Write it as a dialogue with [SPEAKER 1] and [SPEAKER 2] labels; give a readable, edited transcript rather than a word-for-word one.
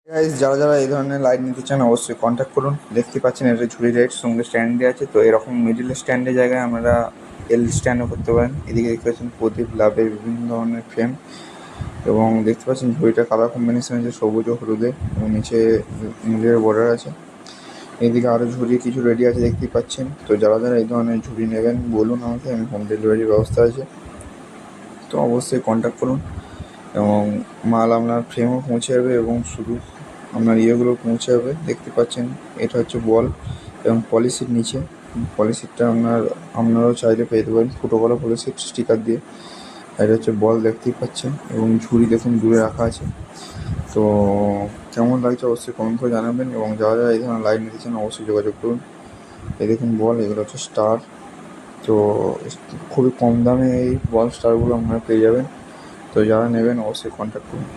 [SPEAKER 1] Guys, যারা যারা এই ধরনের লাইট নিতে চান অবশ্যই কন্ট্যাক্ট করুন। দেখতে পাচ্ছেন এটা ঝুড়ি লাইট সঙ্গে স্ট্যান্ড দেওয়া আছে। তো এরকম মিডিল স্ট্যান্ডের জায়গায় আমরা এল স্ট্যান্ডও করতে পারেন। এদিকে দেখতে পাচ্ছেন প্রদীপ, লাভের বিভিন্ন ধরনের ফ্রেম, এবং দেখতে পাচ্ছেন ঝুড়িটা কালার কম্বিনেশন আছে সবুজ ও হলুদে, এবং নিচে নীলের বর্ডার আছে। এদিকে আরও ঝুড়ি কিছু রেডি আছে দেখতেই পাচ্ছেন। তো যারা যারা এই ধরনের ঝুড়ি নেবেন বলুন আমাকে, আমি হোম ডেলিভারির ব্যবস্থা আছে। তো অবশ্যই কন্ট্যাক্ট করুন, এবং মাল আপনার ফ্রেমও পৌঁছে যাবে এবং শুধু আপনার ইয়েগুলো পৌঁছে যাবে। দেখতে পাচ্ছেন এটা হচ্ছে বল এবং পলিসির নিচে পলিসিটটা আপনারাও চাইলে পেয়ে দেবেন ফুটো করা পলিসিট স্টিকার দিয়ে। এটা হচ্ছে বল দেখতেই পাচ্ছেন, এবং ঝুড়ি দেখুন দূরে রাখা আছে। তো কেমন লাগছে অবশ্যই কমেন্ট করে জানাবেন, এবং যারা যারা এই ধরনের লাইট নিতে চান অবশ্যই যোগাযোগ করুন। এই দেখুন বল, এগুলো হচ্ছে স্টার। তো খুবই কম দামে এই বল স্টারগুলো আপনারা পেয়ে যাবেন। তো যারা নেবেন অবশ্যই কন্ট্যাক্ট করুন।